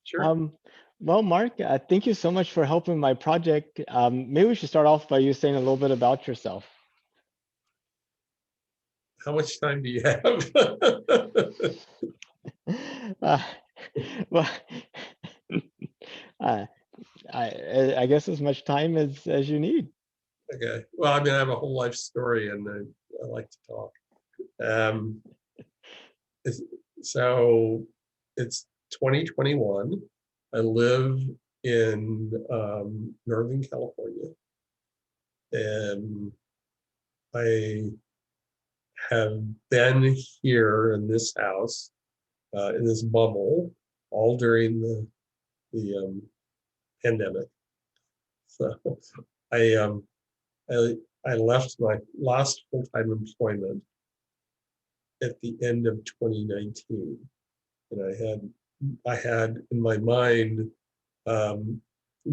Sure. Um, well, Mark, thank you so much for helping my project. Maybe we should start off by you saying a little bit about yourself. How much time do you have? Uh, well, uh, I guess as much time as you need. Okay. Well, I mean, I have a whole life story, and I like to talk. Um, it's, so it's 2021. I live in Northern California, and I have been here in this house, in this bubble, all during the pandemic. So I I I left my last full-time employment at the end of 2019, and I had in my mind um,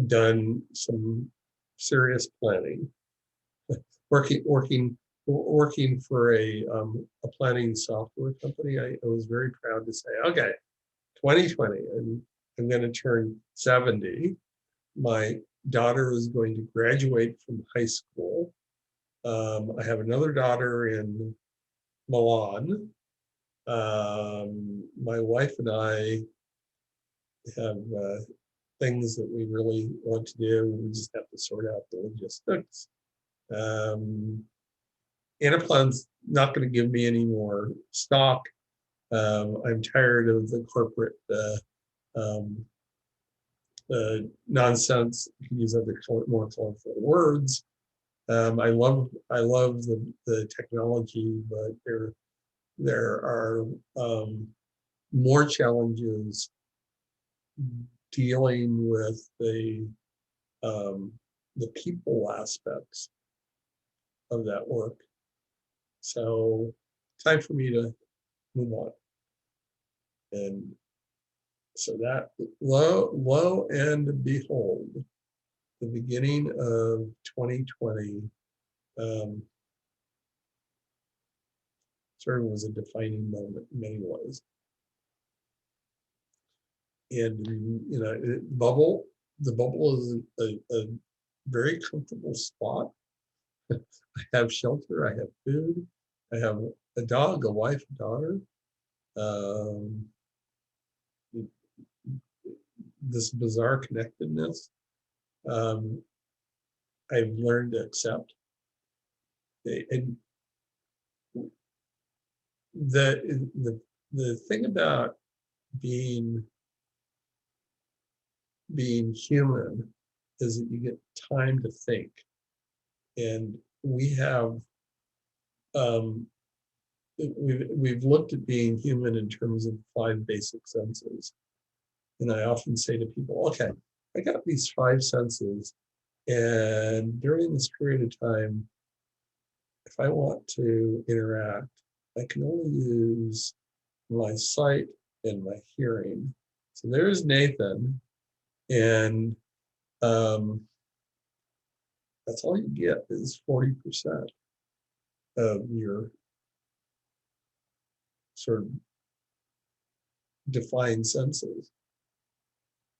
done some serious planning, working for a planning software company. I was very proud to say, okay, 2020, and I'm going to turn 70. My daughter is going to graduate from high school. I have another daughter in Milan. My wife and I have things that we really want to do. We just have to sort out the logistics. Um, Anaplan's not going to give me any more stock. I'm tired of the corporate um, nonsense. You can use other more colorful words. I love the technology, but there are more challenges dealing with um, the people aspects of that work. So time for me to move on. And so that lo and behold, the beginning of 2020 um, sort of was a defining moment in many ways. And the bubble is a very comfortable spot. I have shelter, I have food, I have a dog, a wife, a daughter. Um, this bizarre connectedness, um, I've learned to accept. And the thing about being being human is that you get time to think, and we have um, we've looked at being human in terms of 5 basic senses. And I often say to people, okay, I got these 5 senses, and during this period of time, if I want to interact, I can only use my sight and my hearing. So there's Nathan, and um, that's all you get is 40% of your sort of defined senses.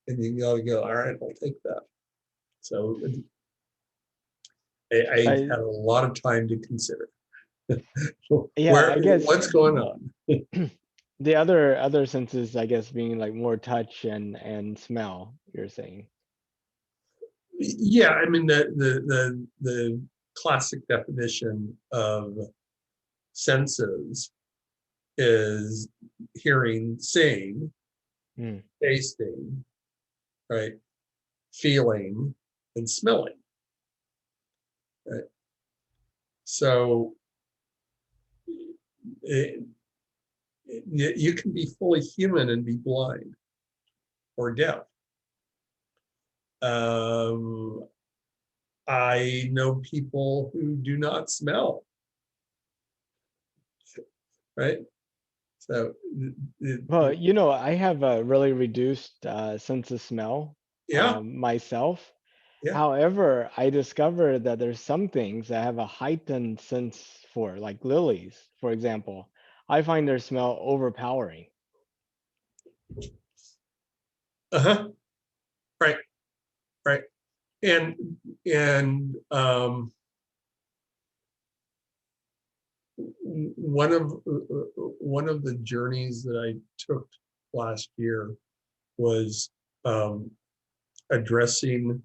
And you got to go, all right, I'll take that. So I I had a lot of time to consider yeah, I guess what's going on. the other senses, I guess, being like more touch and smell, you're saying. Yeah, I mean the classic definition of senses is hearing, seeing, Mm. tasting, right, feeling, and smelling. Right. So it, you can be fully human and be blind or deaf. Um, I know people who do not smell, right? So, Well, I have a really reduced sense of smell yeah, myself. yeah. However, I discovered that there's some things I have a heightened sense for, like lilies, for example. I find their smell overpowering. Uh-huh. Right, right. And and one of the journeys that I took last year was um, addressing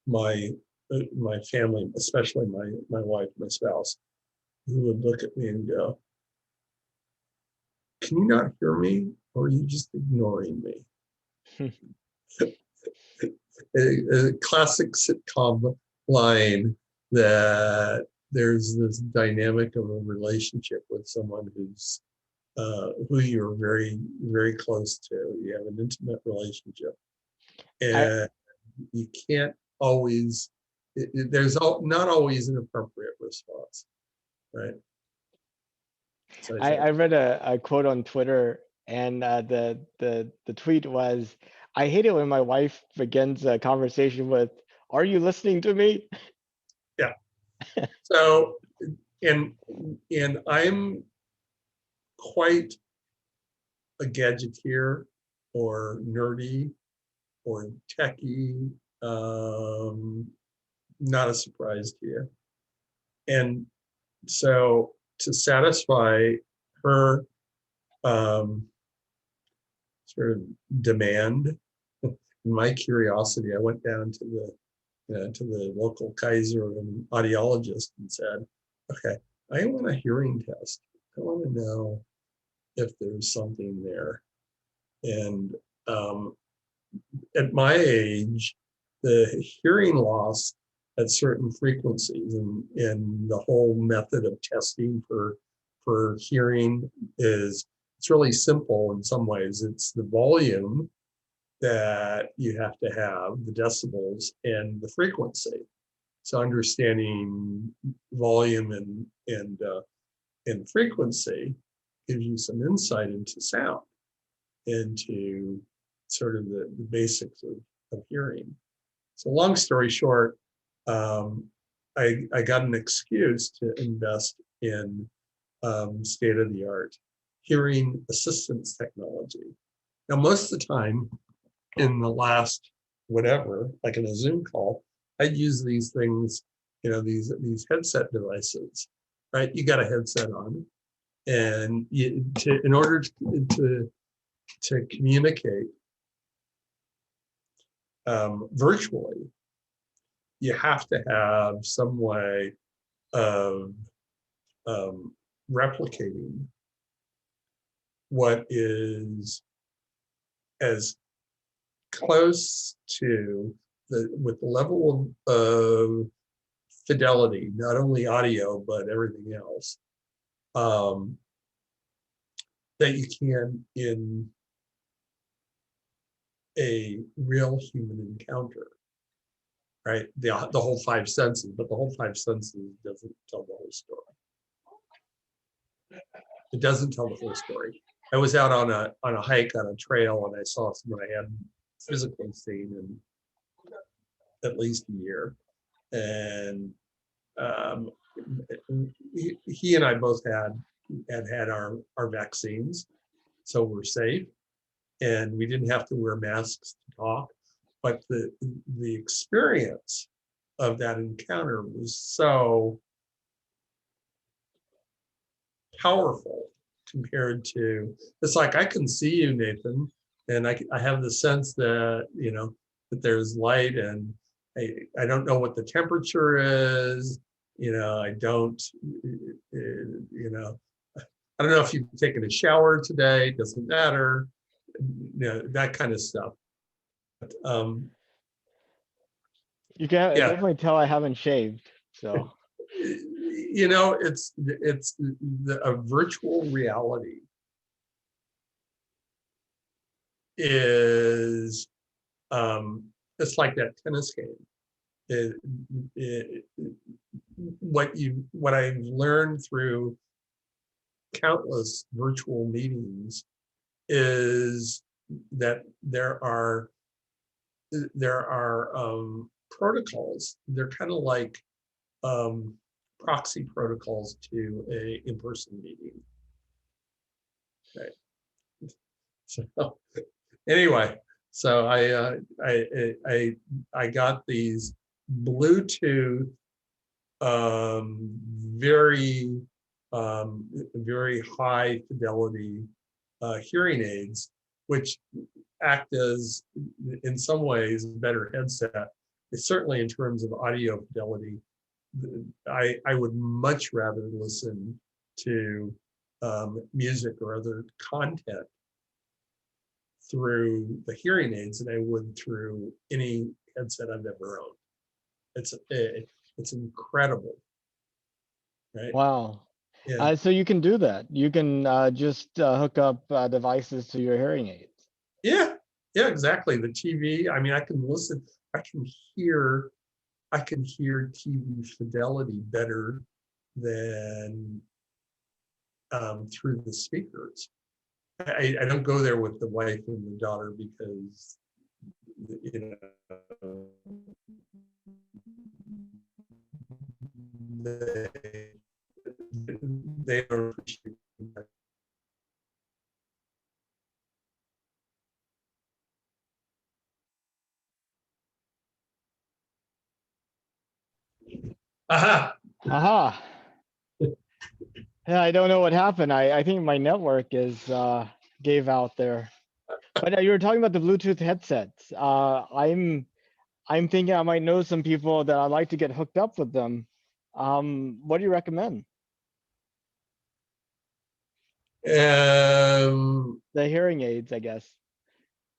my my family, especially my wife, my spouse, who would look at me and go, "Can you not hear me, or are you just ignoring me?" A classic sitcom line that there's this dynamic of a relationship with someone who you're very, very close to. You have an intimate relationship, I, and you can't always. There's not always an appropriate response, right? So I I thought, read a quote on Twitter, and the tweet was, "I hate it when my wife begins a conversation with, 'Are you listening to me?'" yeah. So and and I'm quite a gadgeteer or nerdy or techie. Um, Not a surprise to you. And so to satisfy her um, sort of demand, my curiosity, I went down to the local Kaiser and audiologist and said, "Okay, I want a hearing test. I want to know if there's something there." And um, at my age, the hearing loss at certain frequencies and the whole method of testing for hearing is it's really simple in some ways. It's the volume that you have to have, the decibels, and the frequency. So understanding volume and frequency gives you some insight into sound, into sort of the basics of hearing. So long story short, um, I got an excuse to invest in state-of-the-art hearing assistance technology. Now, most of the time in the last whatever, like in a Zoom call, I'd use these things, these headset devices, right? You got a headset on, and in order to communicate virtually, you have to have some way of um, replicating what is as close to with the level of fidelity, not only audio but everything else, um, that you can in a real human encounter, right? The whole five senses, but the whole five senses doesn't tell the whole story. It doesn't tell the whole story. I was out on a hike on a trail, and I saw someone I hadn't physically seen in at least a year, and um, he and I both had our vaccines, so we're safe, and we didn't have to wear masks to talk. But the experience of that encounter was so powerful compared to, it's like I can see you, Nathan, and I have the sense that that there's light, and I don't know what the temperature is. I don't I don't know if you've taken a shower today. It doesn't matter. That kind of stuff. Um, You can yeah, definitely tell I haven't shaved. So it's a virtual reality is it's like that tennis game. It, it, what I've learned through countless virtual meetings is that there are protocols. They're kind of like um, proxy protocols to a in-person meeting. Right. So anyway, So I got these Bluetooth very very high fidelity hearing aids, which act as, in some ways, a better headset. It's certainly in terms of audio fidelity. I would much rather listen to music or other content through the hearing aids than I would through any headset I've ever owned. It's incredible, right? Wow. Yeah, So you can do that. You can just hook up devices to your hearing aids. yeah, yeah, exactly. The TV. I mean, I can listen. I can hear. I can hear TV fidelity better than through the speakers. I don't go there with the wife and the daughter because you know they they don't appreciate that. Aha. Aha. Yeah, I don't know what happened. I think my network is gave out there. But you were talking about the Bluetooth headsets. I'm thinking I might know some people that I'd like to get hooked up with them. What do you recommend? Um, The hearing aids, I guess.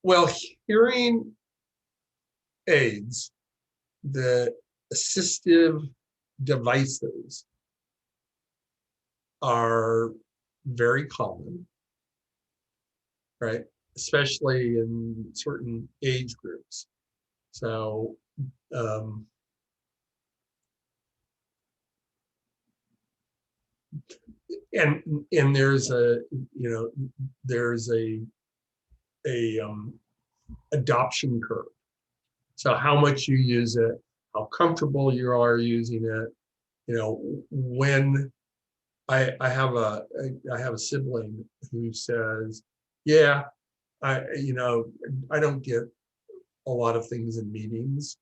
well, hearing aids, the assistive devices are very common, right? Especially in certain age groups. So, um, and there's a there's a adoption curve. So how much you use it, how comfortable you are using it. When I have a sibling who says, "Yeah, I don't get a lot of things in meetings."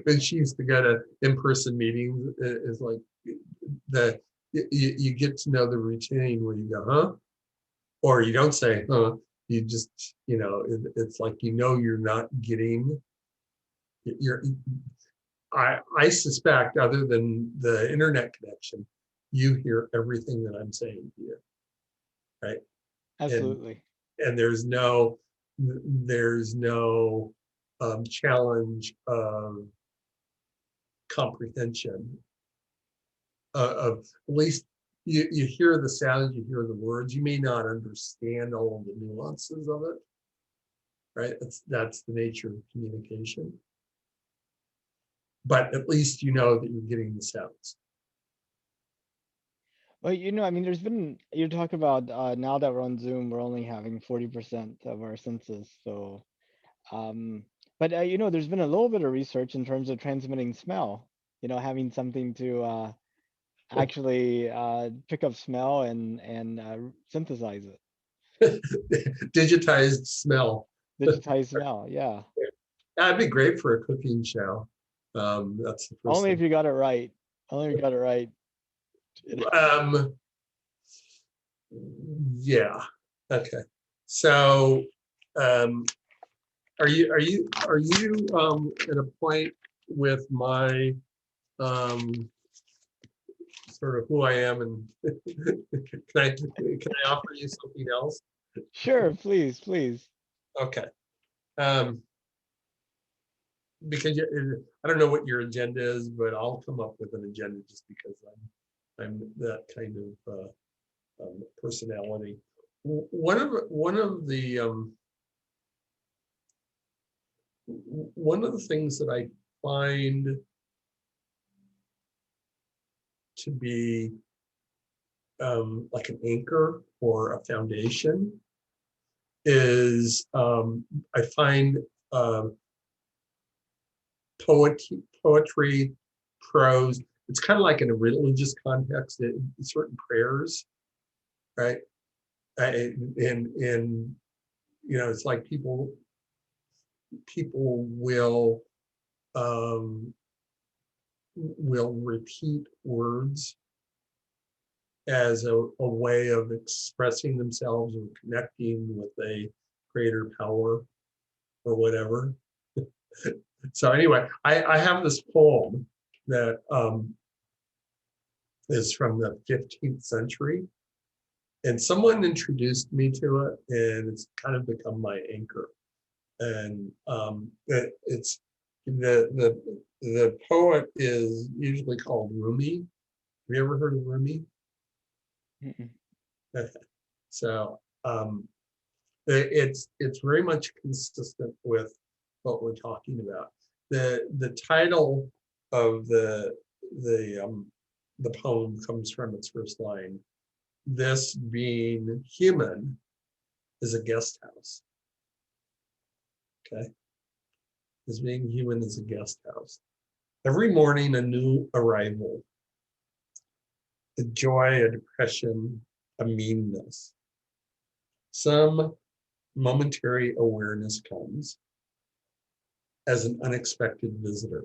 When she used to go to in-person meetings, it's like the you get to know the routine where you go, huh? Or you don't say, huh? You just, it's like you're not getting. You're. I suspect, other than the internet connection, you hear everything that I'm saying to you, right? And Absolutely. there's no challenge of comprehension of at least you hear the sounds, you hear the words. You may not understand all of the nuances of it, right? That's the nature of communication. But at least you know that you're getting the sounds. Well, I mean, you talk about now that we're on Zoom, we're only having 40% of our senses. So, um, but there's been a little bit of research in terms of transmitting smell, having something to actually pick up smell and synthesize it, Digitized smell. digitize smell. Yeah. That'd be great for a cooking show. That's the first Only if thing. you got it right. Only if you got it right. Um, yeah. Okay. So, um, are you at a point with my sort of who I am, and can I offer you something else? Sure, please, please. Okay. Um, because I don't know what your agenda is, but I'll come up with an agenda just because I'm that kind of personality. One of the things that I find to be like an anchor or a foundation is I find uh, poetry, prose. It's kind of like in a religious context, certain prayers, right? And it's like people. people um, will repeat words as a way of expressing themselves or connecting with a greater power or whatever. So anyway, I have this poem that is from the 15th century, and someone introduced me to it, and it's kind of become my anchor. And it's the poet is usually called Rumi. Have you ever heard of Rumi? Mm-mm. So it's very much consistent with what we're talking about. The title of the poem comes from its first line. This being human is a guest house. Okay, this being human is a guest house. Every morning a new arrival, a joy, a depression, a meanness. Some momentary awareness comes as an unexpected visitor.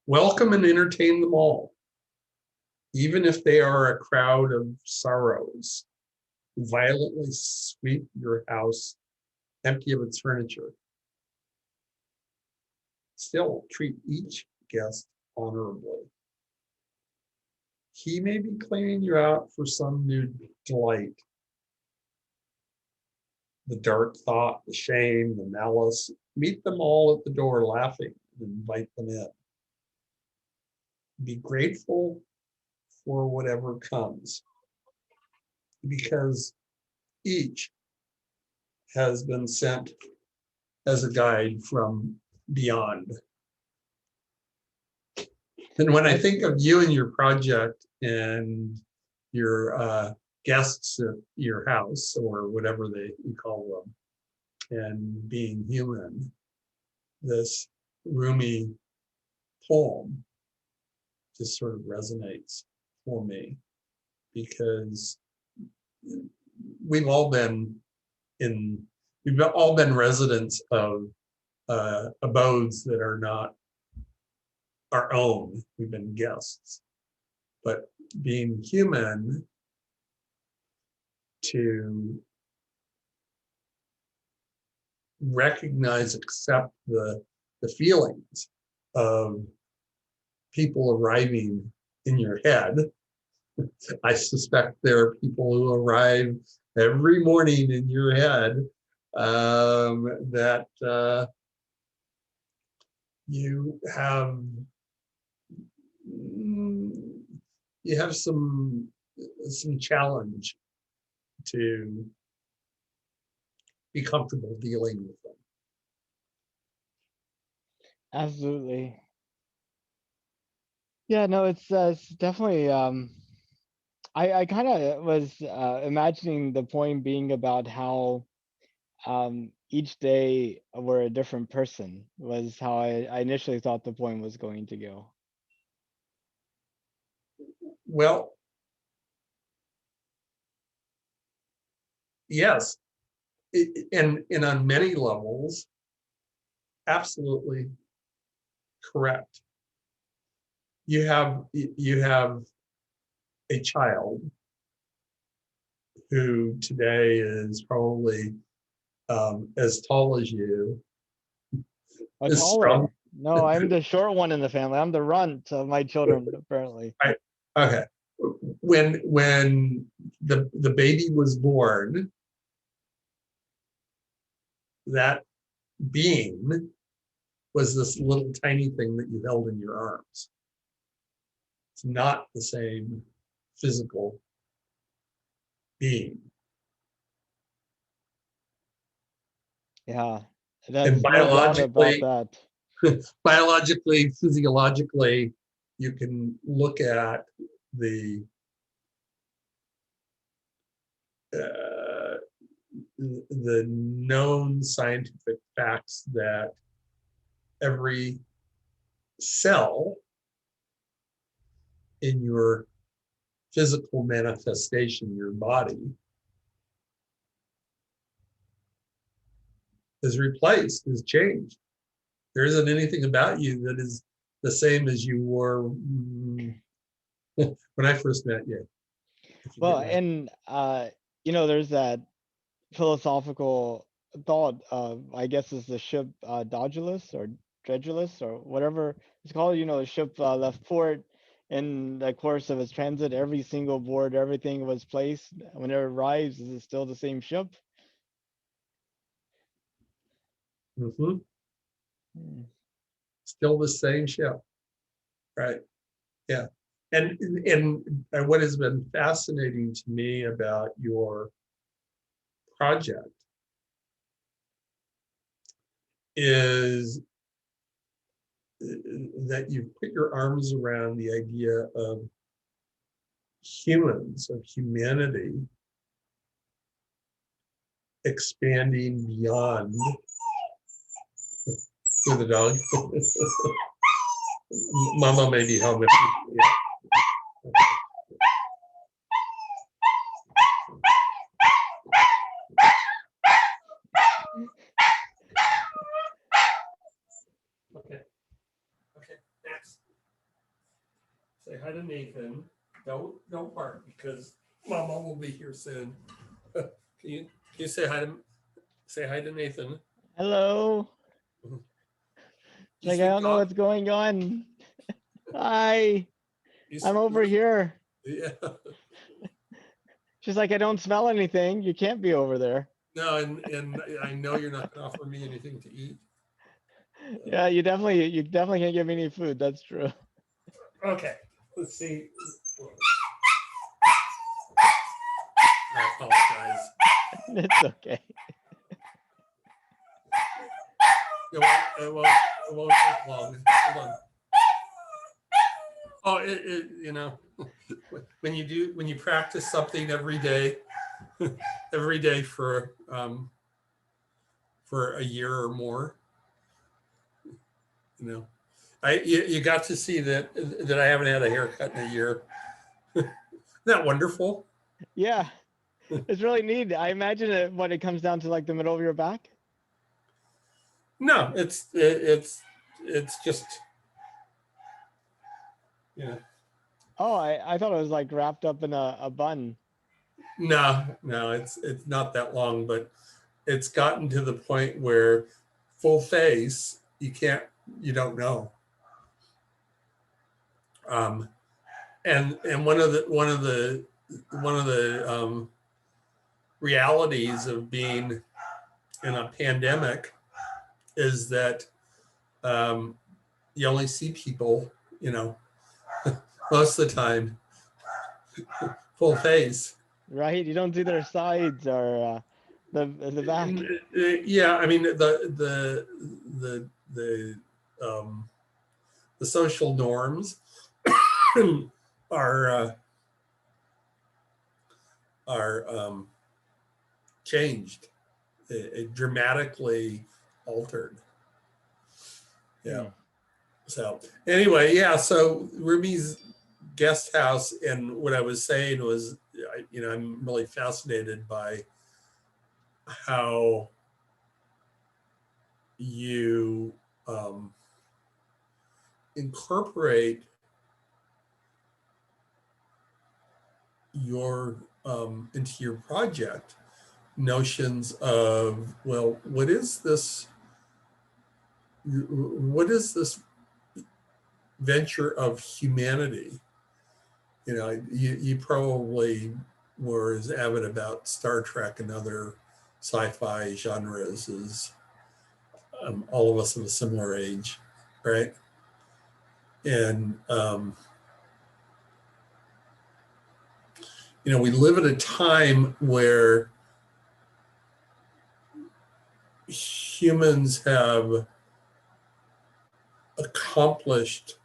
Welcome and entertain them all, even if they are a crowd of sorrows. Violently sweep your house empty of its furniture. Still treat each guest honorably. He may be cleaning you out for some new delight. The dark thought, the shame, the malice, meet them all at the door laughing and invite them in. Be grateful for whatever comes, because each has been sent as a guide from beyond. And when I think of you and your project and your guests at your house or whatever you call them, and being human, this Rumi poem just sort of resonates for me, because we've all been residents of abodes that are not our own. We've been guests, but being human, to recognize, accept the feelings of people arriving in your head. I suspect there are people who arrive every morning in your head, that you have some challenge to be comfortable dealing with them. Absolutely. Yeah, no, it's definitely I kind of was imagining the point being about how each day we're a different person was how I initially thought the point was going to go. Well, yes, and on many levels, absolutely correct. You have a child who today is probably as tall as you, A is strong. taller. No, I'm the short one in the family. I'm the runt of my children, apparently. Right. Okay. When the baby was born, that being was this little tiny thing that you held in your arms. It's not the same physical being. Yeah, And that's no doubt about that. biologically, physiologically, you can look at the uh, the known scientific facts that every cell in your physical manifestation, your body, is replaced, is changed. There isn't anything about you that is the same as you were when I first met you. Well, and there's that philosophical thought of, I guess, is the ship Dodulus or Dredulus or whatever it's called. The ship left port in the course of its transit. Every single board, everything was placed. When it arrives, is it still the same ship? Mhm. Hmm. Still the same ship, right? Yeah. And what has been fascinating to me about your project is that you've put your arms around the idea of humans, of humanity expanding beyond to the dog. Mama may be home with you. Yeah. Okay. Okay. Next. Say hi to Nathan. Don't bark because Mama will be here soon. Can you say hi to Nathan? Hello. It's You like, I speak don't know dog? what's going on. Hi, You I'm speak over dog? here. Yeah. She's like, I don't smell anything. You can't be over there. No, and I know you're not going to offer me anything to eat. Yeah, you definitely can't give me any food. That's true. Okay. Let's see. I apologize. It's okay. It won't take long. Hold on. Oh, when you practice something every day, for a year or more, you got to see that I haven't had a haircut in a year. Isn't that wonderful? Yeah, it's really neat. I imagine it comes down to like the middle of your back. No, it's just you know Oh, I thought it was like wrapped up in a bun. no, it's not that long, but it's gotten to the point where full face you don't know. Um, and one of the realities of being in a pandemic is that you only see people, most of the time, full face. Right? You don't see their sides or the back. Yeah, I mean um, the social norms are changed, dramatically altered. Yeah. Hmm. So anyway, yeah. So Ruby's guest house, and what I was saying was, I'm really fascinated by how you incorporate your into your project notions of, well, what is this venture of humanity? You probably were as avid about Star Trek and other sci-fi genres as all of us of a similar age, right? And we live at a time where humans have accomplished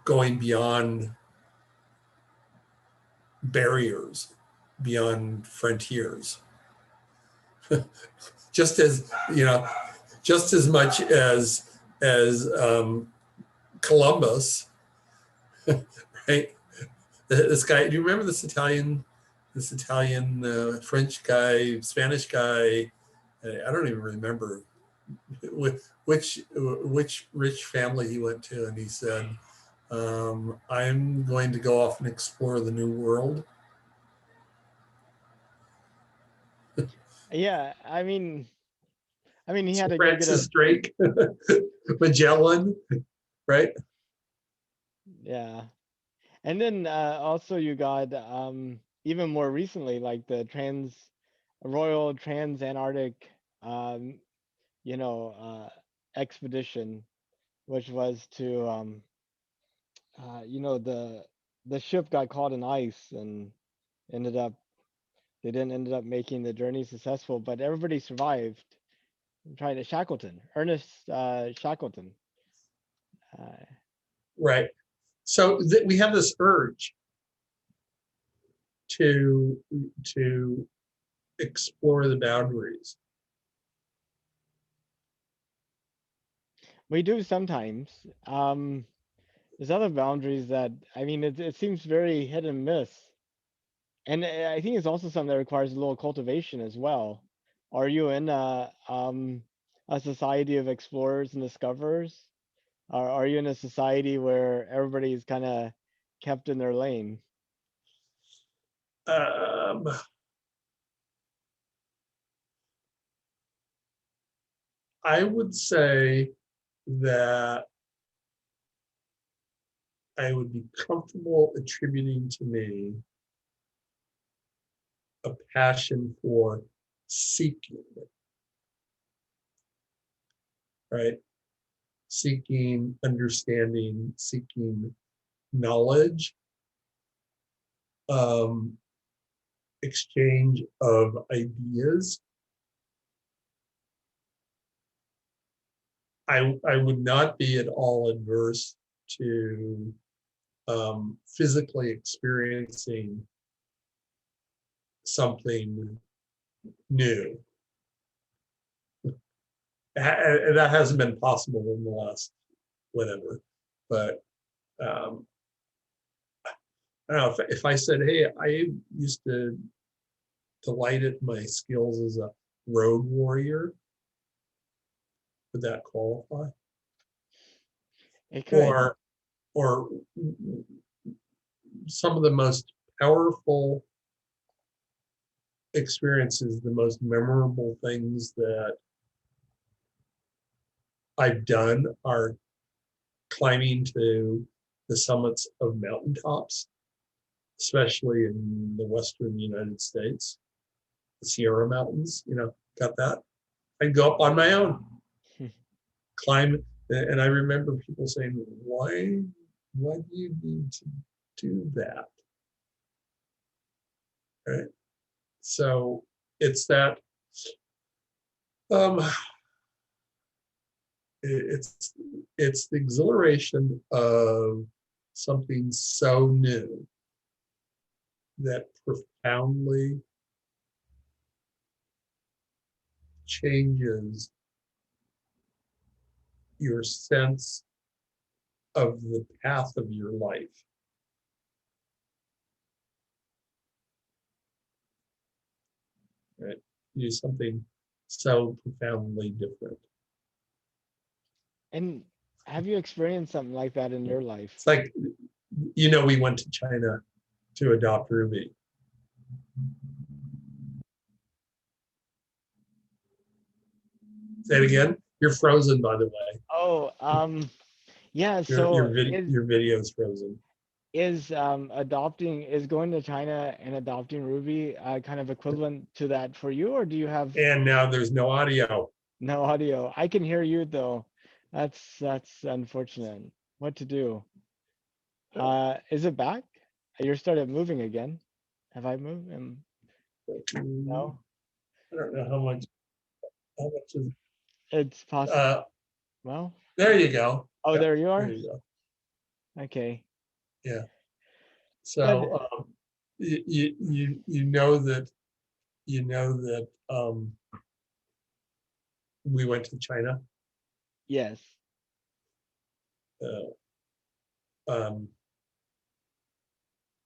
going beyond barriers, beyond frontiers. just as just as much as Columbus, right? This guy, do you remember this Italian this Italian, French guy, Spanish guy. I don't even remember which rich family he went to, and he said, "I'm going to go off and explore the new world." Yeah, I mean, he Sir had to go get a Francis Drake, Magellan, right? yeah. And then also you got even more recently, like the Royal Trans-Antarctic um, expedition, which was to the ship got caught in ice and ended up they didn't ended up making the journey successful, but everybody survived. I'm trying to Ernest Shackleton. Uh, Right. So we have this urge to to explore the boundaries. we do sometimes. There's other boundaries that I mean it seems very hit and miss. And I think it's also something that requires a little cultivation as well. Are you in a society of explorers and discoverers? Or are you in a society where everybody's kind of kept in their lane? Um, I would say that I would be comfortable attributing to me a passion for seeking, right? Seeking understanding, seeking knowledge, um, exchange of ideas. I would not be at all adverse to physically experiencing something new. That hasn't been possible in the last whatever, but um, I don't know if I said, "Hey, I used to delight in my skills as a road warrior," would that qualify? It could. Or or some of the most powerful experiences, the most memorable things that I've done are climbing to the summits of mountaintops, especially in the western United States, the Sierra Mountains. Got that. I'd go up on my own, climb, and I remember people saying, "Why do you need to do that?" Right. So it's that. Um, it's it's the exhilaration of something so new that profoundly changes your sense of the path of your life, right? You do something so profoundly different. And have you experienced something like that in your life? It's like, we went to China to adopt Ruby. Say it again. You're frozen, by the way. Oh, yeah. Your your So vid, your video is frozen. is going to China and adopting Ruby kind of equivalent to that for you, or do you have And now there's no audio. no audio? I can hear you though. That's unfortunate. What to do? Is it back? You started moving again. Have I moved? No, I don't know how much is. it's possible. Uh, Well, there you go. oh, Yep, there you there are. you go. Okay, Yeah. but So you know that we went to China. yes, Uh, um,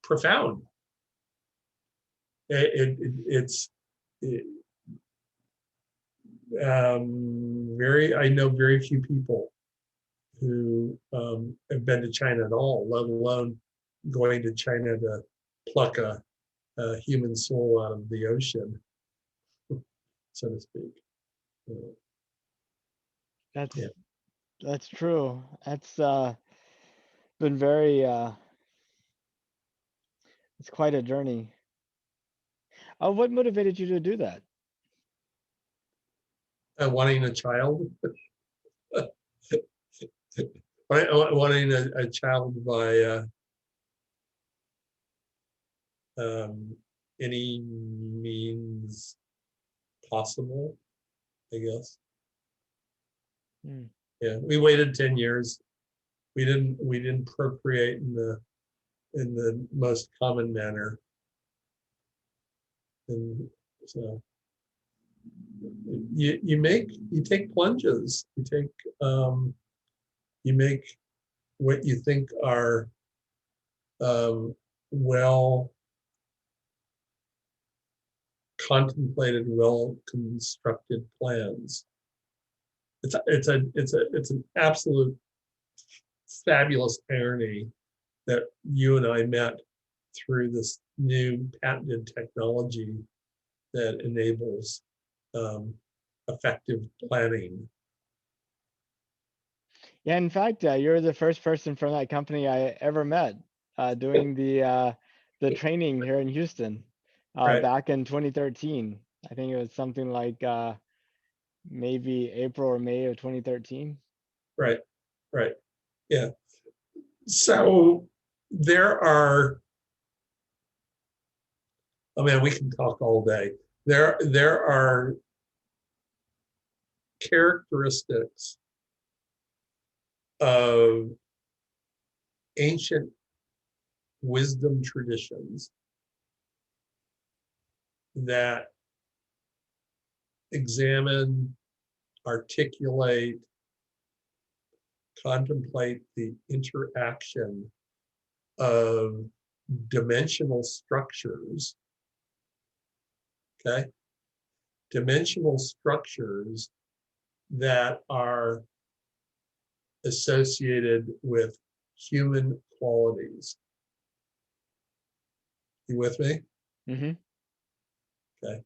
Profound. It's I know very few people who have been to China at all, let alone going to China to pluck a human soul out of the ocean, so to speak. That's Yeah. that's true. That's been very it's quite a journey. What motivated you to do that? Wanting a child, wanting a child by um, any means possible, I guess. Hmm. Yeah, we waited 10 years. We didn't procreate in the most common manner. And so you take plunges. You make what you think are well contemplated, well constructed plans. It's an absolute fabulous irony that you and I met through this new patented technology that enables um, effective planning. Yeah, in fact, you're the first person from that company I ever met doing the training here in Houston Right, back in 2013. I think it was something like maybe April or May of 2013. right, right. Yeah. So there are, oh man, we can talk all day. There are characteristics of ancient wisdom traditions that examine, articulate, contemplate the interaction of dimensional structures, okay? Dimensional structures that are associated with human qualities. You with me? Mm-hmm. Okay.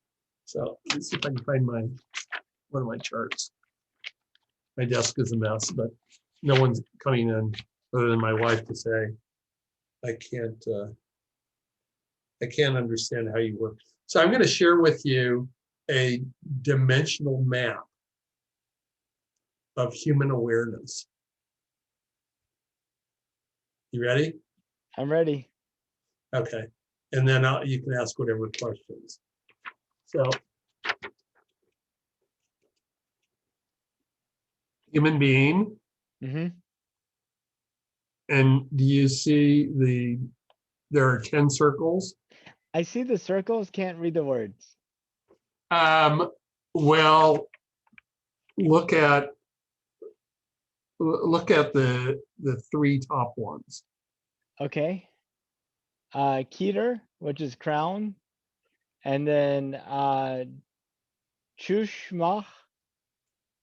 So let's see if I can find one of my charts. My desk is a mess, but no one's coming in other than my wife to say, I can't understand how you work. So I'm going to share with you a dimensional map of human awareness. You ready? I'm ready. Okay. And then you can ask whatever questions. So human being, Mm-hmm. and do you see there are 10 circles? I see the circles, can't read the words. Um, well, look at the three top ones. Okay. Keter, which is crown, and then Chushmah,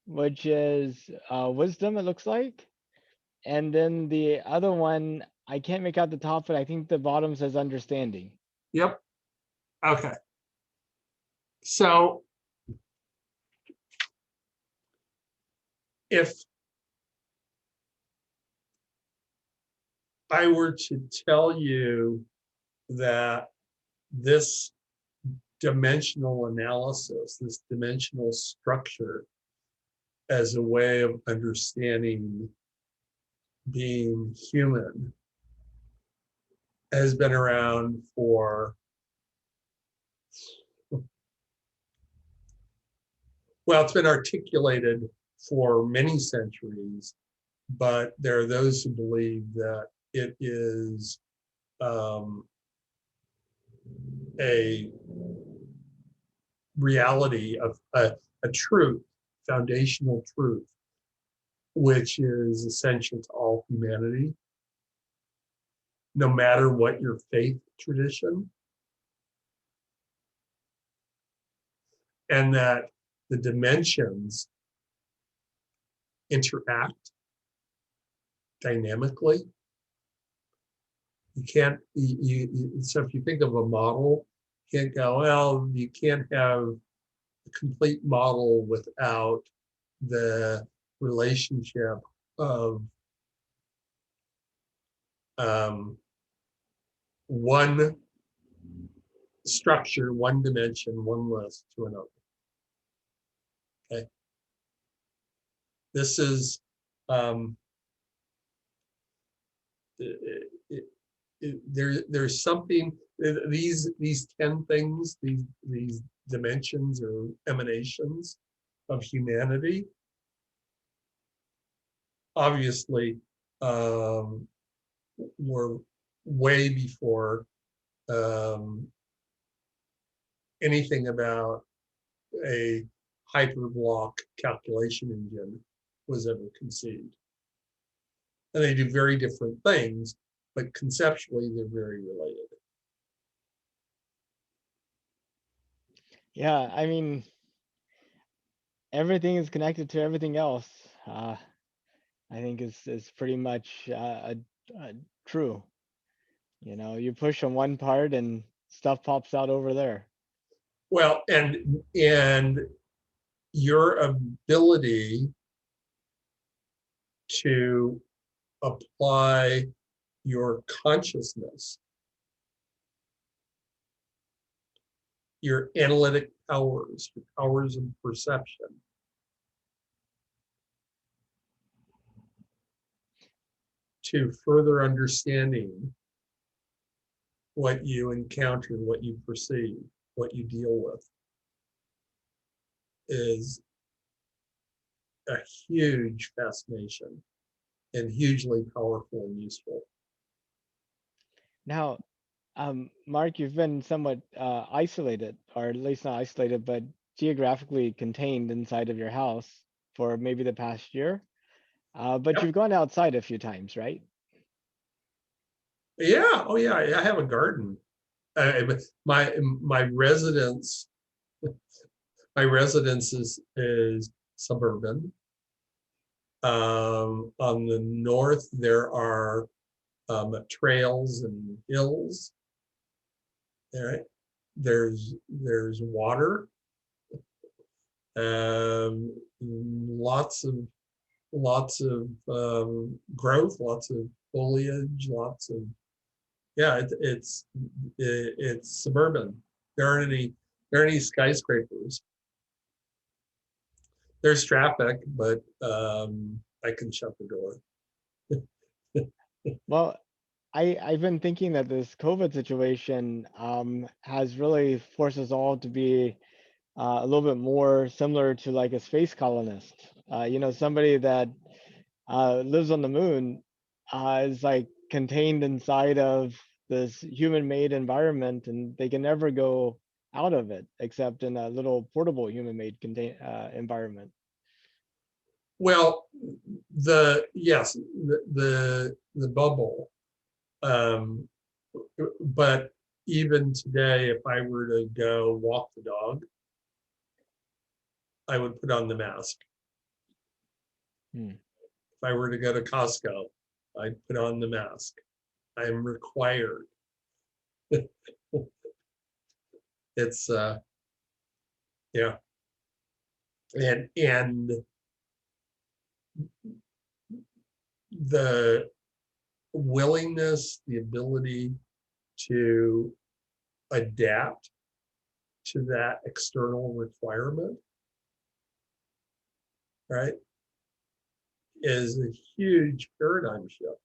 which is wisdom, it looks like. And then the other one, I can't make out the top, but I think the bottom says understanding. Yep. Okay. So if I were to tell you that this dimensional analysis, this dimensional structure, as a way of understanding being human, has been around for, well, it's been articulated for many centuries, but there are those who believe that it is a reality of a truth, foundational truth, which is essential to all humanity, no matter what your faith tradition. and that the dimensions interact dynamically. You can't, so if you think of a model, you can't go, well, you can't have a complete model without the relationship of one structure, one dimension, one list to another. Okay. This is there's something, these 10 things, these dimensions or emanations of humanity, obviously were way before anything about a hyperblock calculation engine was ever conceived. And they do very different things, but conceptually they're very related. Yeah, I mean, everything is connected to everything else. I think is pretty much true. You know, you push on one part and stuff pops out over there. Well, and your ability to apply your consciousness, your analytic powers, your powers of perception, to further understanding what you encounter, what you perceive, what you deal with, is a huge fascination and hugely powerful and useful. Now, Mark, you've been somewhat isolated, or at least not isolated, but geographically contained inside of your house for maybe the past year. But Yep. you've gone outside a few times, right? Yeah. Oh, yeah. I have a garden. My residence, is suburban. On the north, there are trails and hills. All right. There's water. Lots of growth, lots of foliage, lots of, yeah. It's suburban. There aren't any skyscrapers. There's traffic, but I can shut the door. Well, I've been thinking that this COVID situation has really forced us all to be a little bit more similar to like a space colonist. You know, somebody that lives on the moon is like contained inside of this human-made environment, and they can never go out of it except in a little portable human-made contain environment. Well, yes, the bubble. Um, but even today, if I were to go walk the dog, I would put on the mask. Hmm. If I were to go to Costco, I'd put on the mask. I'm required. It's yeah, and the willingness, the ability to adapt to that external requirement, right, is a huge paradigm shift.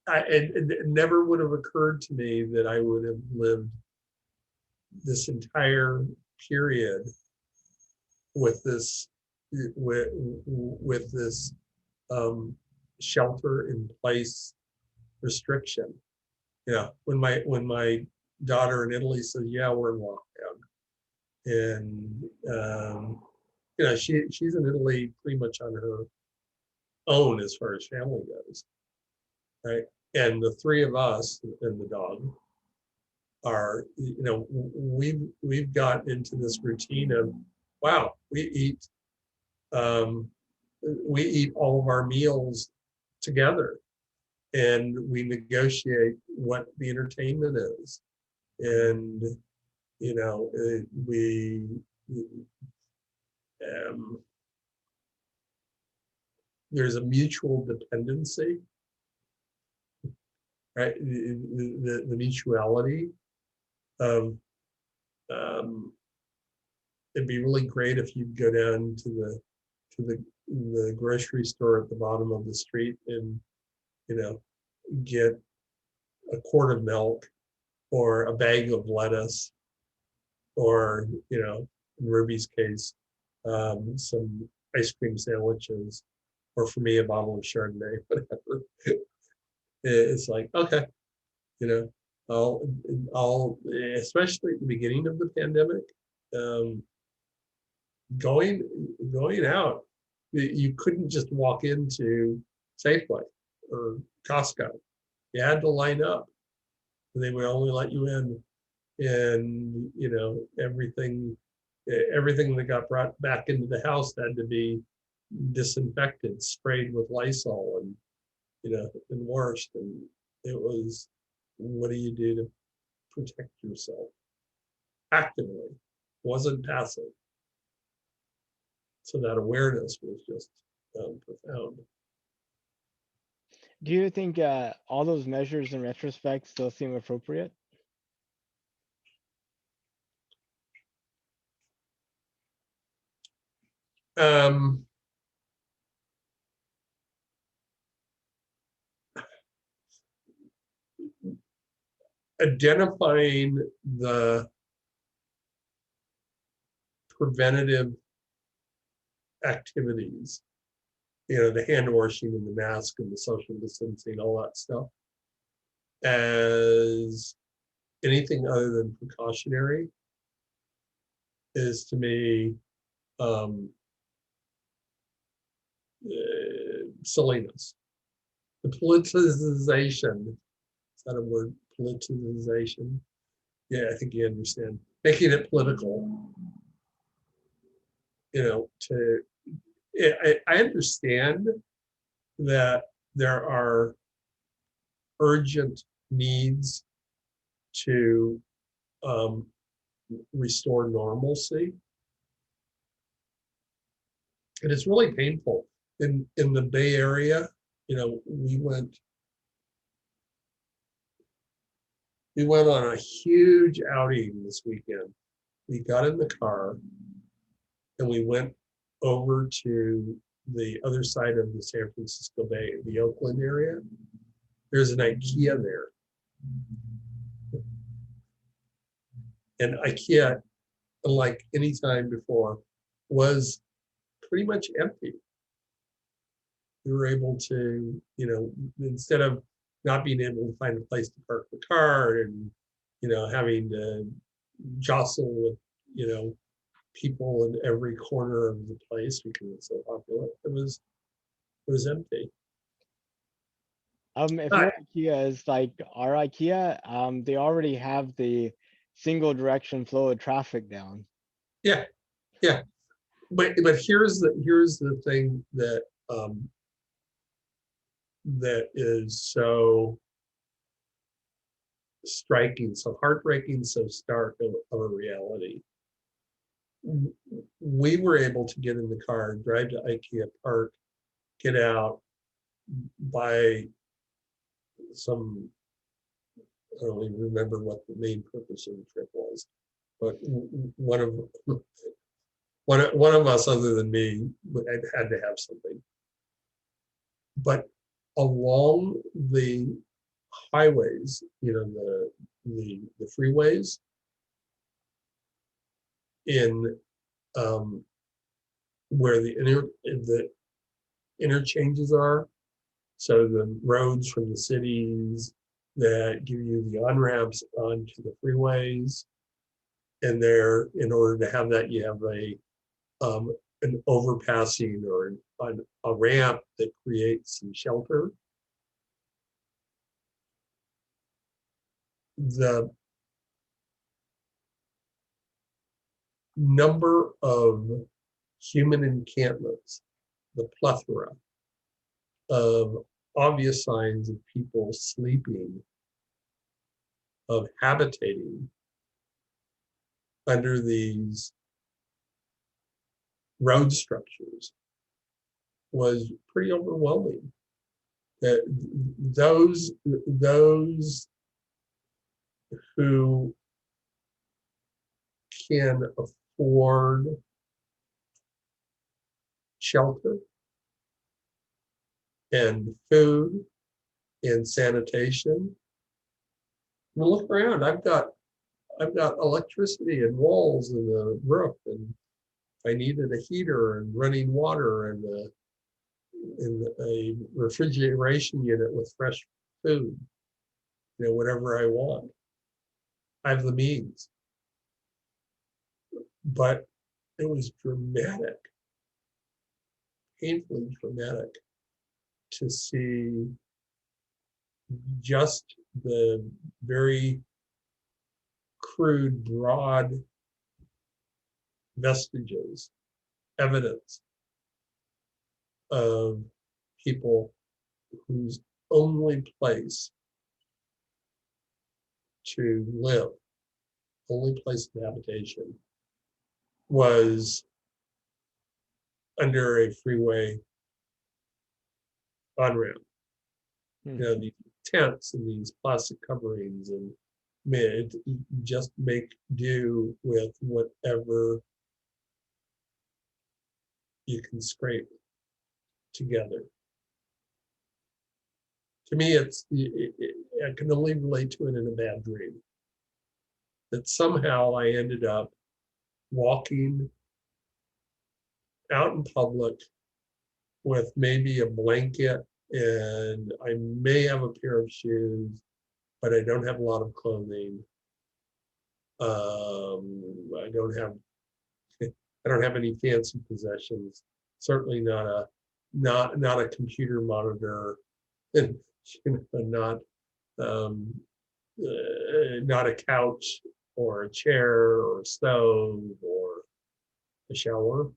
It never would have occurred to me that I would have lived this entire period with this with this shelter in place restriction. Yeah, when my daughter in Italy says, "Yeah, we're in lockdown," and she's in Italy pretty much on her own as far as family goes, right? And the three of us and the dog are, we've gotten into this routine of, wow, um, we eat all of our meals together, and we negotiate what the entertainment is, and we um, there's a mutual dependency, right? The mutuality of it'd be really great if you'd go down to the grocery store at the bottom of the street and you know get a quart of milk or a bag of lettuce, or in Ruby's case, some ice cream sandwiches, or for me a bottle of Chardonnay, whatever. It's like, okay, you know, I'll especially at the beginning of the pandemic, um, going going out, you couldn't just walk into Safeway or Costco. You had to line up. They would only let you in, and everything that got brought back into the house had to be disinfected, sprayed with Lysol, and washed. And it was, what do you do to protect yourself actively? It wasn't passive. So that awareness was just profound. Do you think all those measures in retrospect still seem appropriate? Um, Identifying the preventative activities, the hand washing and the mask and the social distancing, all that stuff, as anything other than precautionary is, to me, um, silliness. The politicization, is that a word? Politicization? Yeah, I think you understand. Making it political, to I understand that there are urgent needs to um, restore normalcy, and it's really painful. In the Bay Area, we went on a huge outing this weekend. We got in the car and we went over to the other side of the San Francisco Bay, the Oakland area. There's an IKEA there. And IKEA, unlike any time before, was pretty much empty. We were able to, instead of not being able to find a place to park the car, and, having to jostle with, people in every corner of the place because it's so popular, it was empty. If your But IKEA is like our IKEA, they already have the single direction flow of traffic down. yeah, yeah. But here's the thing that is so striking, so heartbreaking, so stark of a reality. We were able to get in the car, drive to IKEA Park, get out, buy some, I don't even remember what the main purpose of the trip was, but one of us other than me had to have something. But along the highways, the freeways in where the interchanges are, so the roads from the cities that give you the on-ramps onto the freeways, and there, in order to have that, you have an overpassing or a ramp that creates some shelter. The number of human encampments, the plethora of obvious signs of people sleeping, of habitating under these road structures was pretty overwhelming. That those who can afford shelter and food and sanitation. I mean, look around. I've got electricity and walls and the roof, and I needed a heater and running water and a refrigeration unit with fresh food, whatever I want. I have the means. But it was dramatic, painfully dramatic to see just the very crude, broad vestiges, evidence of people whose only place to live, only place of habitation was under a freeway on-ramp. These tents and these plastic coverings, and just make do with whatever you can scrape together. To me, I can only relate to it in a bad dream. That somehow I ended up walking out in public with maybe a blanket, and I may have a pair of shoes, but I don't have a lot of clothing. I don't have any fancy possessions. Certainly not a computer monitor, and not a couch or a chair or a stove or a shower.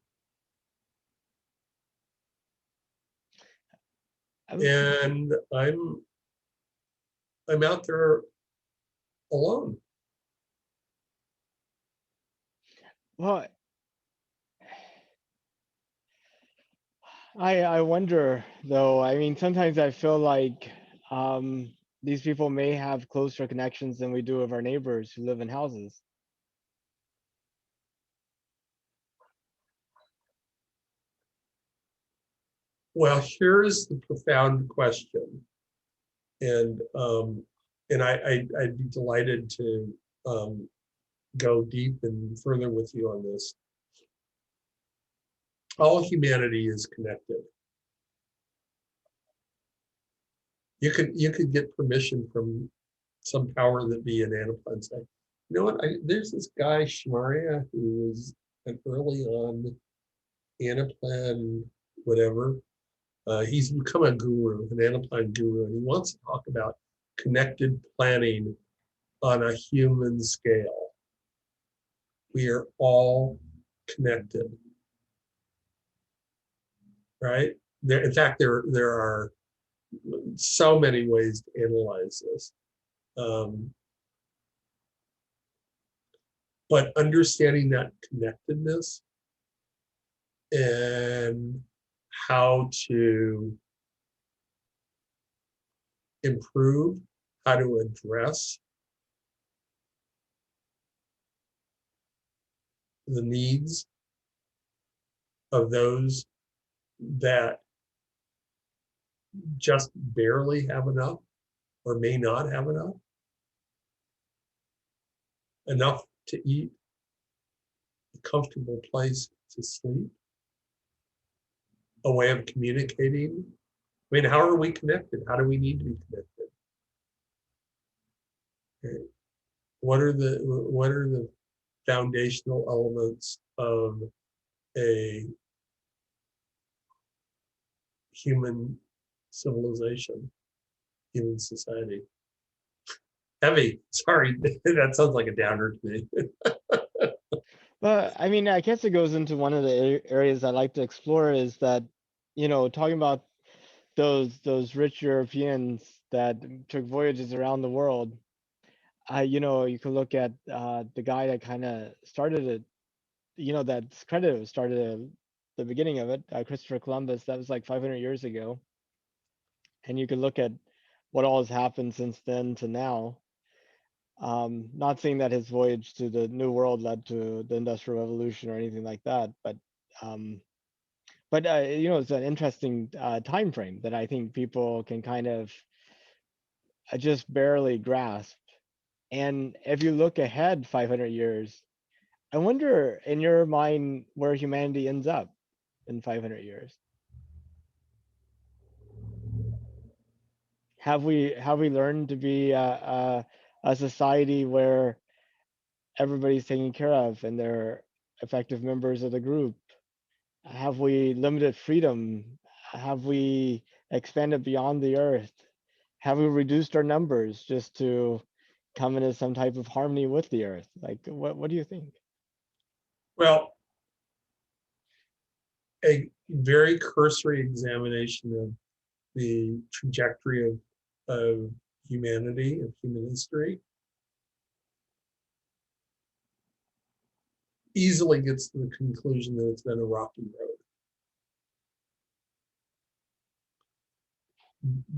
And I'm out there alone. Well, I wonder though. I mean, sometimes I feel like these people may have closer connections than we do with our neighbors who live in houses. Well, here's the profound question, and I'd be delighted to go deep and further with you on this. All humanity is connected. You could get permission from some power that be in Anaplan and say, you know what? There's this guy Shmaria who was an early on Anaplan, whatever. He's become a guru, an Anaplan guru, and he wants to talk about connected planning on a human scale. We are all connected, right? In fact, there are so many ways to analyze this. But understanding that connectedness and how to improve, how to address the needs of those that just barely have enough or may not have enough to eat, a comfortable place to sleep, a way of communicating. I mean, how are we connected? How do we need to be connected? Okay. What are the foundational elements of a human civilization, human society? Heavy. Sorry, that sounds like a downer to me. But I mean, I guess it goes into one of the areas I like to explore is that, talking about those rich Europeans that took voyages around the world. You could look at the guy that kind of started it, that's credited started the beginning of it, Christopher Columbus. That was like 500 years ago, and you could look at what all has happened since then to now. Not saying that his voyage to the New World led to the Industrial Revolution or anything like that, um, but it's an interesting time frame that I think people can kind of just barely grasp. And if you look ahead 500 years, I wonder in your mind where humanity ends up in 500 years. Have we learned to be a society where everybody's taken care of and they're effective members of the group? Have we limited freedom? Have we expanded beyond the earth? Have we reduced our numbers just to come into some type of harmony with the earth? Like, what do you think? Well, a very cursory examination of the trajectory of humanity, of human history, easily gets to the conclusion that it's been a rocky road.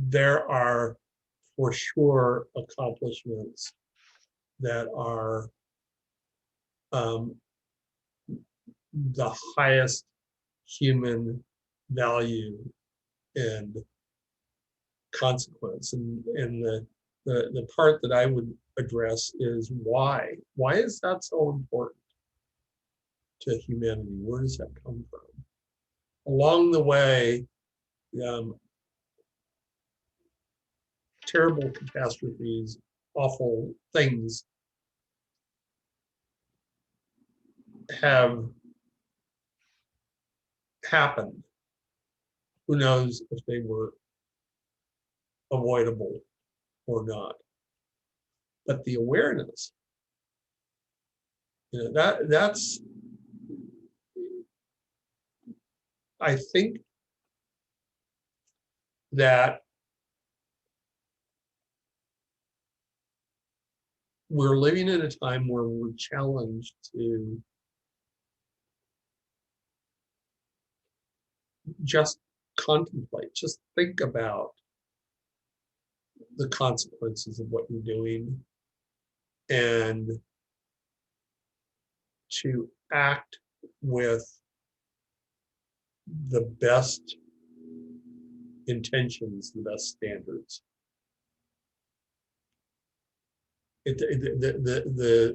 There are for sure accomplishments that are um, the highest human value and consequence. And the part that I would address is why. Why is that so important to humanity? Where does that come from? Along the way, um, terrible catastrophes, awful things have happened. Who knows if they were avoidable or not? But the awareness, that's I think that we're living in a time where we're challenged to just contemplate, just think about the consequences of what you're doing and to act with the best intentions, the best standards.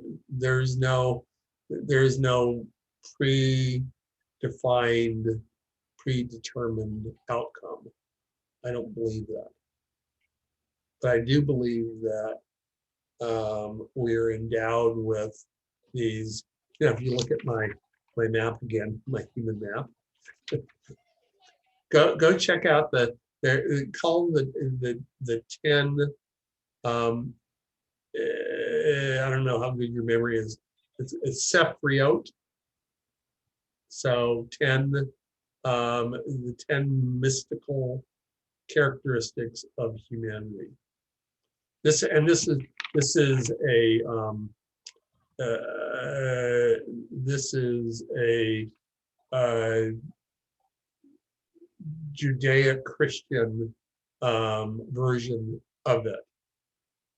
There's no predefined, predetermined outcome. I don't believe that. But I do believe that we're endowed with these. If you look at my map again, my human map, go check out call them the 10. Um, I don't know how good your memory is. It's Sephiroth. So 10, the 10 mystical characteristics of humanity. This is a this is a Judeo-Christian version of it.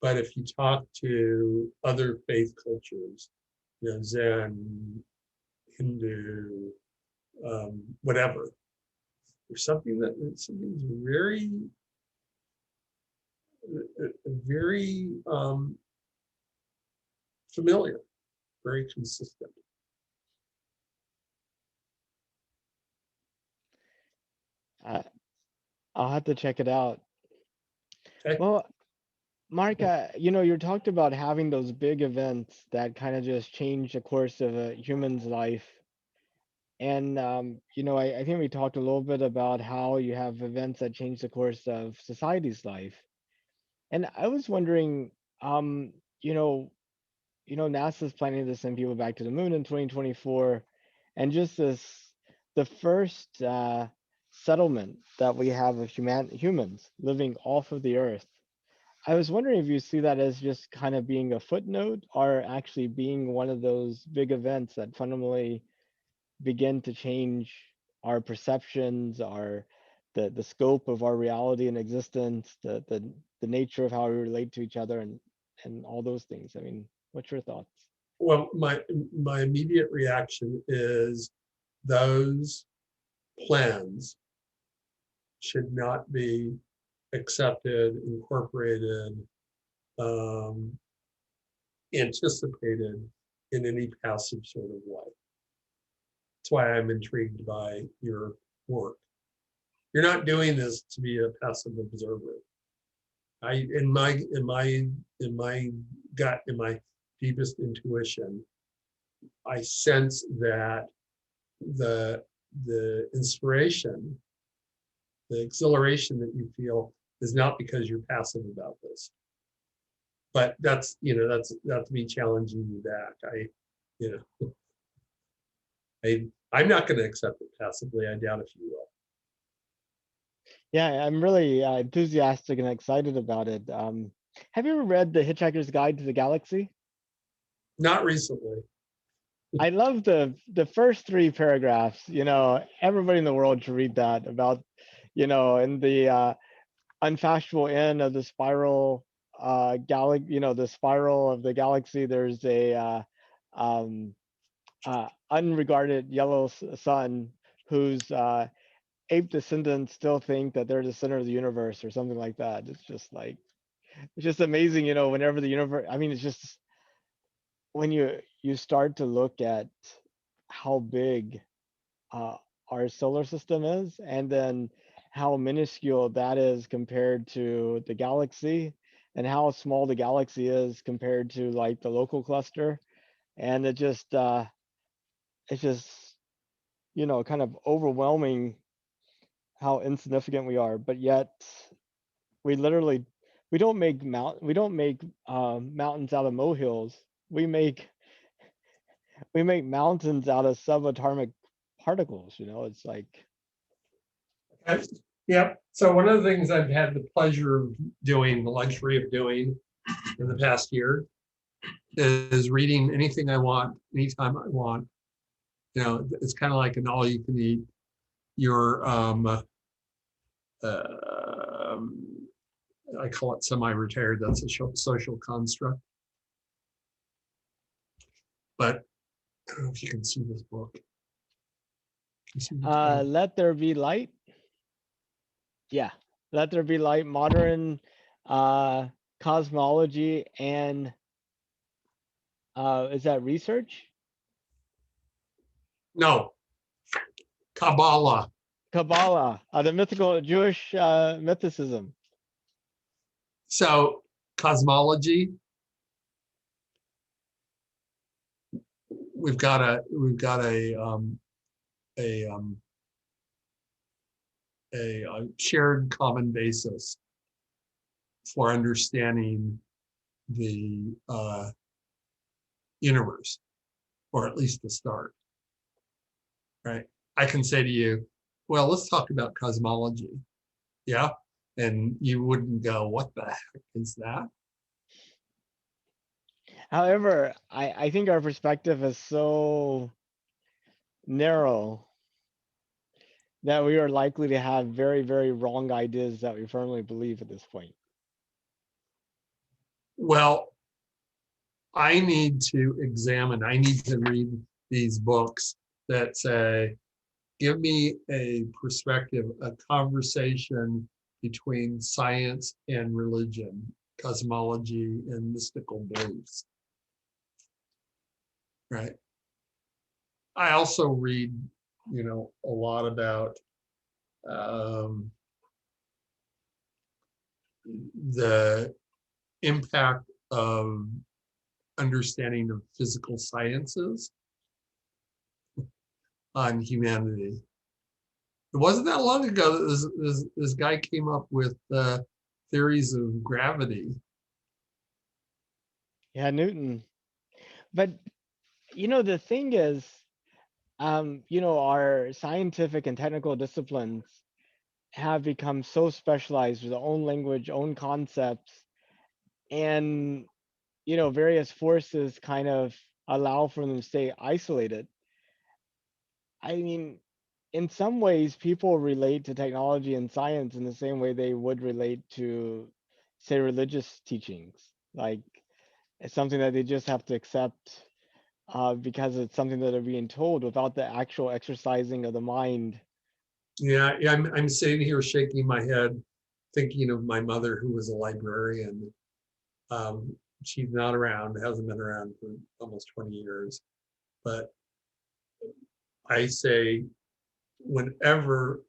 But if you talk to other faith cultures, Zen, Hindu, whatever, there's something's very familiar, very consistent. Uh, I'll have to check it out. Okay. Well, Mark, you talked about having those big events that kind of just change the course of a human's life. And, I think we talked a little bit about how you have events that change the course of society's life. And I was wondering, um, you know, NASA's planning to send people back to the moon in 2024, and just the first settlement that we have of humans living off of the Earth. I was wondering if you see that as just kind of being a footnote, or actually being one of those big events that fundamentally begin to change our perceptions, the scope of our reality and existence, the nature of how we relate to each other, and all those things. I mean, what's your thoughts? Well, my immediate reaction is those plans should not be accepted, incorporated, um, anticipated in any passive sort of way. That's why I'm intrigued by your work. You're not doing this to be a passive observer. In my gut, in my deepest intuition, I sense that the inspiration, the exhilaration that you feel is not because you're passive about this. But that's me challenging you back. You know, I'm not going to accept it passively. I doubt if you will. Yeah, I'm really enthusiastic and excited about it. Have you ever read The Hitchhiker's Guide to the Galaxy? Not recently. I love the first three paragraphs. Everybody in the world should read that about, in the unfashionable end of the spiral the spiral of the galaxy. There's a um, unregarded yellow sun whose ape descendants still think that they're the center of the universe or something like that. It's just amazing, whenever the universe. I mean, it's just when you start to look at how big uh, our solar system is, and then how minuscule that is compared to the galaxy, and how small the galaxy is compared to like the local cluster, and it's just kind of overwhelming how insignificant we are, but yet we literally we don't make mountains out of molehills. We make mountains out of subatomic particles. It's like. Okay. Yeah. So one of the things I've had the pleasure of doing, the luxury of doing in the past year, is reading anything I want, anytime I want. It's kind of like an all-you-can-eat. Your I call it semi-retired. That's a social construct. But I don't know if you can see this book. Can you see the title? Let There Be Light. Yeah, Let There Be Light, modern cosmology and is that research? No, Kabbalah. Kabbalah, the mythical Jewish mythicism. So cosmology. We've got a shared common basis for understanding the universe, or at least the start. Right? I can say to you, well, let's talk about cosmology. Yeah. And you wouldn't go, what the heck is that? However, I think our perspective is so narrow that we are likely to have very, very wrong ideas that we firmly believe at this point. Well, I need to read these books that say, give me a perspective, a conversation between science and religion, cosmology and mystical beliefs. Right. I also read, a lot about the impact of understanding of physical sciences on humanity. It wasn't that long ago that this guy came up with theories of gravity. Yeah, Newton. But the thing is, our scientific and technical disciplines have become so specialized with their own language, own concepts, and various forces kind of allow for them to stay isolated. I mean, in some ways, people relate to technology and science in the same way they would relate to, say, religious teachings. Like, it's something that they just have to accept because it's something that they're being told without the actual exercising of the mind. Yeah, I'm sitting here shaking my head, thinking of my mother who was a librarian. She's not around, hasn't been around for almost 20 years. But I say, whenever,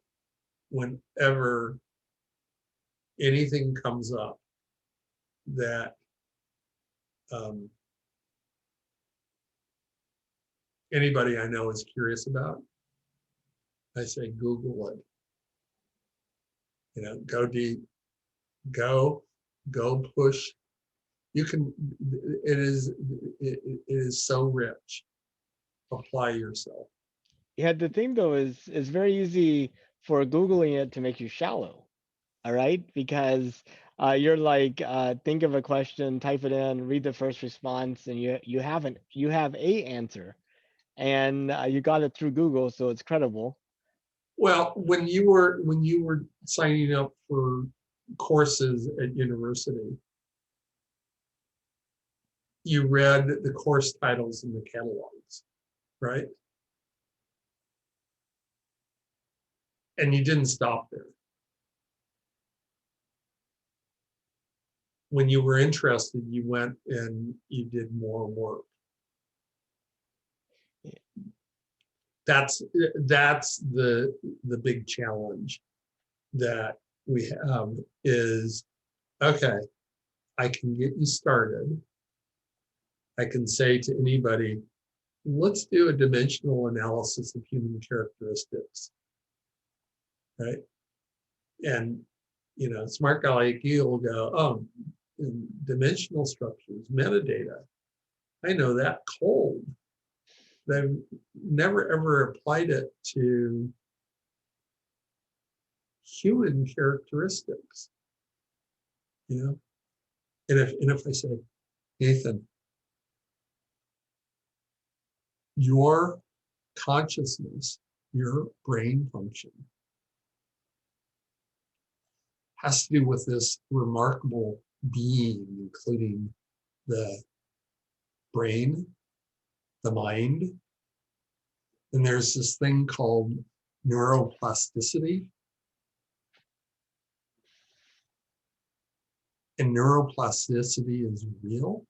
whenever anything comes up that um, anybody I know is curious about, I say, Google it. Go deep, go, go push. You can. It is so rich. Apply yourself. Yeah, the thing though is it's very easy for Googling it to make you shallow. All right, because you're like, think of a question, type it in, read the first response, and you have a answer, and you got it through Google, so it's credible. Well, when you were signing up for courses at university, you read the course titles in the catalogs, right? And you didn't stop there. When you were interested, you went and you did more work. That's the big challenge that we have is, okay, I can get you started. I can say to anybody, let's do a dimensional analysis of human characteristics, right? And smart guy like you will go, oh, dimensional structures, metadata. I know that cold. They've never ever applied it to human characteristics, you know. And if I say, Nathan, your consciousness, your brain function has to do with this remarkable being, including the brain, the mind. And there's this thing called neuroplasticity. And neuroplasticity is real.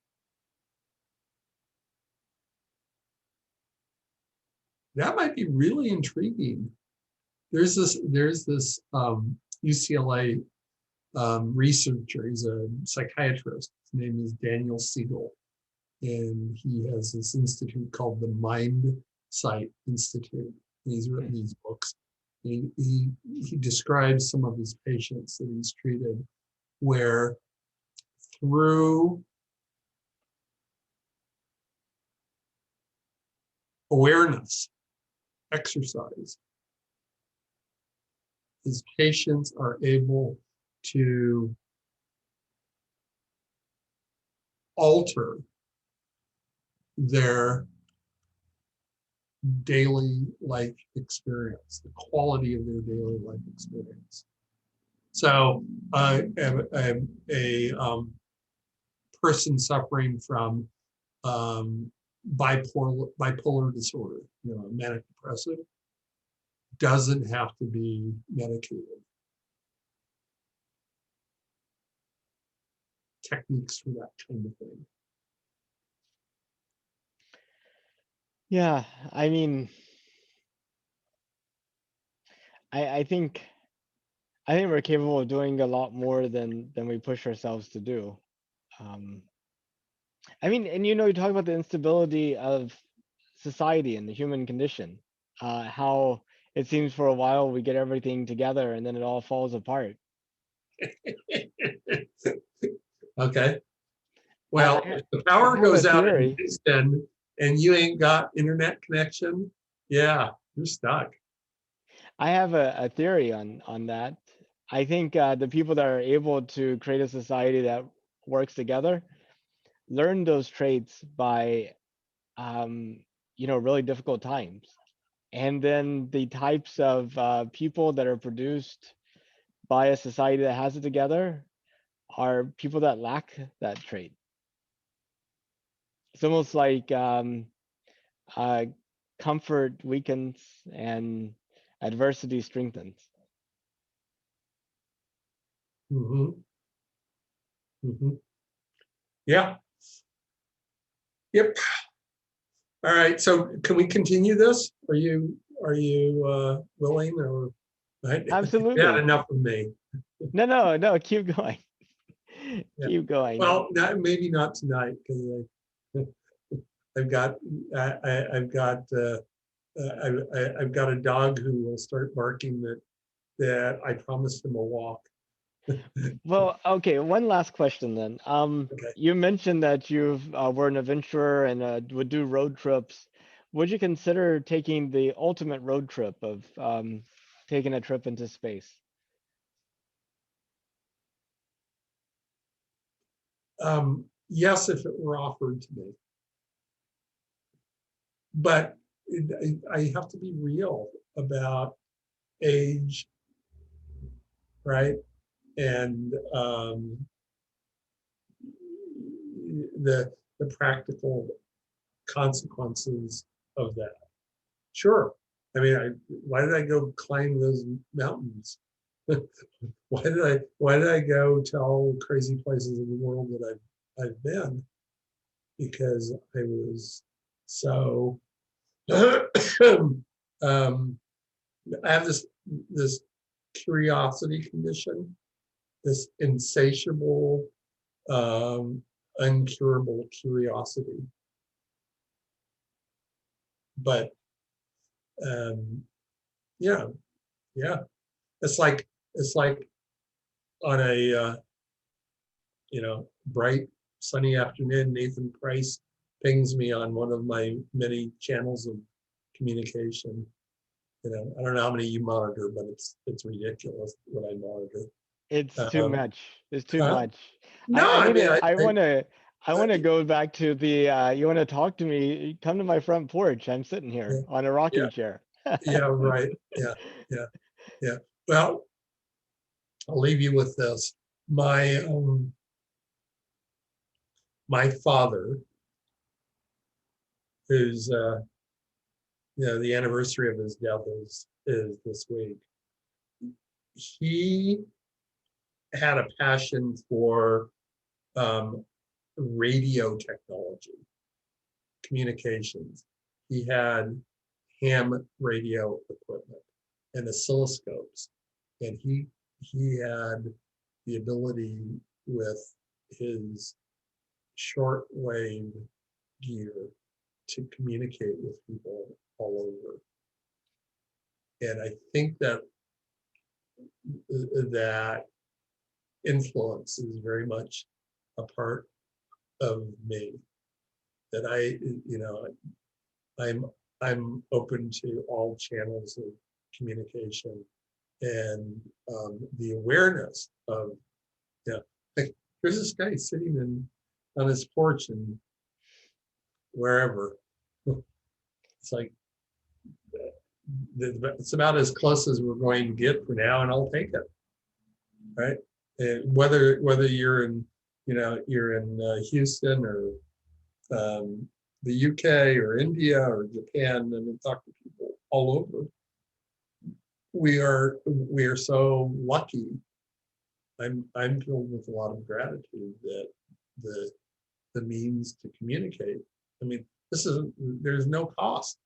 That might be really intriguing. There's this UCLA researcher. He's a psychiatrist. His name is Daniel Siegel, and he has this institute called the Mind Sight Institute. And he's written these books. He describes some of his patients that he's treated, where through awareness, exercise, his patients are able to alter their daily life experience, the quality of their daily life experience. So a person suffering from bipolar disorder, manic depressive, doesn't have to be medicated. Techniques for that kind of thing. Yeah, I mean, I think we're capable of doing a lot more than we push ourselves to do. Um, I mean, and you talk about the instability of society and the human condition, how it seems for a while we get everything together and then it all falls apart. Okay. Well, I if the power have a goes out in theory. Houston and you ain't got internet connection, yeah, you're stuck. I have a theory on that. I think the people that are able to create a society that works together learn those traits by um, really difficult times. And then the types of people that are produced by a society that has it together are people that lack that trait. It's almost like uh, comfort weakens and adversity strengthens. Hmm. Hmm. Yeah. Yep. All right. So can we continue this? Are you willing, or I you had Absolutely. enough of me? No, no, no, keep going. Yeah. Keep going. Well, maybe not tonight because I've got I've got I've got a dog who will start barking that I promised him a walk. Well, okay, one last question then. Okay. You mentioned that you've were an adventurer and would do road trips. Would you consider taking the ultimate road trip of taking a trip into space? Yes, if it were offered to me, but I have to be real about age, right? And the practical consequences of that. Sure. I mean, why did I go climb those mountains? Why did I go to all the crazy places in the world that I've been? Because I was so um, I have this curiosity condition, this insatiable, uncurable curiosity. But um, yeah, yeah, it's like on a bright sunny afternoon, Nathan Price pings me on one of my many channels of communication. I don't know how many you monitor, but it's ridiculous what I monitor. It's too Um, much. It's too huh? much. No, I I need mean, to. I I want to go back to the. You want to talk to me? Come to my front porch. I'm sitting yeah, here on a yeah, rocking chair. yeah, right, yeah, yeah, yeah. Well, I'll leave you with this. My father, who's the anniversary of his death is this week. He had a passion for um, radio technology, communications. He had ham radio equipment and oscilloscopes, and he had the ability with his shortwave gear to communicate with people all over. And I think that influence is very much a part of me. That I'm I'm open to all channels of communication, and the awareness of, like, there's this guy sitting on his porch and wherever. It's like it's about as close as we're going to get for now, and I'll take it, right? And whether you're in Houston or the UK or India or Japan, and talk to people all over. We are so lucky. I'm filled with a lot of gratitude that the the means to communicate. I mean, there's no cost,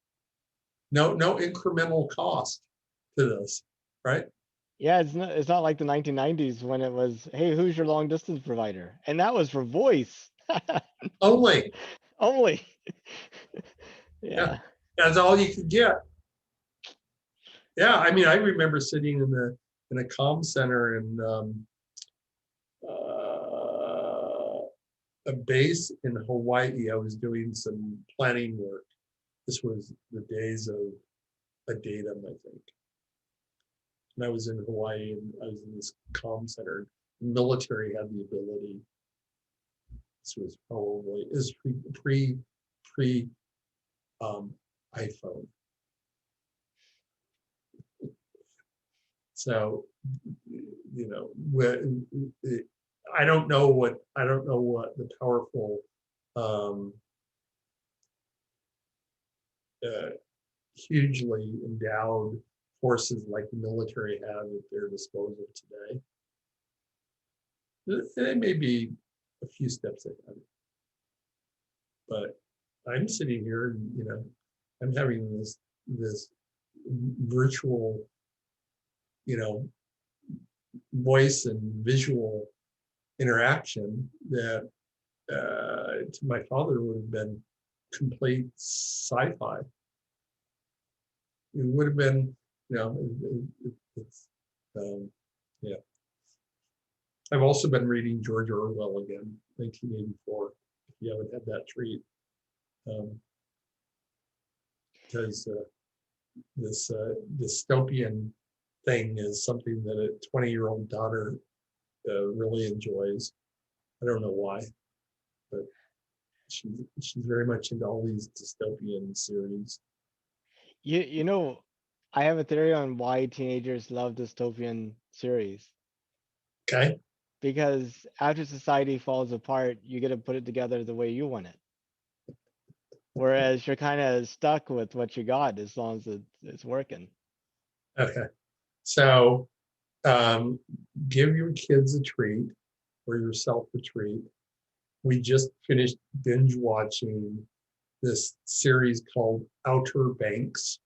no incremental cost to this, right? Yeah, it's not like the 1990s when it was, hey, who's your long distance provider? And that was for voice Only, only. yeah, Yeah. that's all you could get. Yeah, I mean, I remember sitting in a comm center in uh, a base in Hawaii. I was doing some planning work. This was the days of a datum, I think. And I was in Hawaii and I was in this comm center. The military had the ability. This was probably is pre iPhone. So, when I don't know what the powerful um, uh, hugely endowed forces like the military have at their disposal today. They may be a few steps ahead, but I'm sitting here and I'm having this virtual, you know, voice and visual interaction that to my father would have been complete sci-fi. It would have been, it's, yeah. I've also been reading George Orwell again, 1984. If you haven't had that treat, because this dystopian thing is something that a 20-year-old daughter really enjoys. I don't know why, but she's very much into all these dystopian series. You know, I have a theory on why teenagers love dystopian series. Okay. Because after society falls apart, you get to put it together the way you want it. Whereas you're kind of stuck with what you got as long as it's working. Okay. So give your kids a treat or yourself a treat. We just finished binge watching this series called Outer Banks.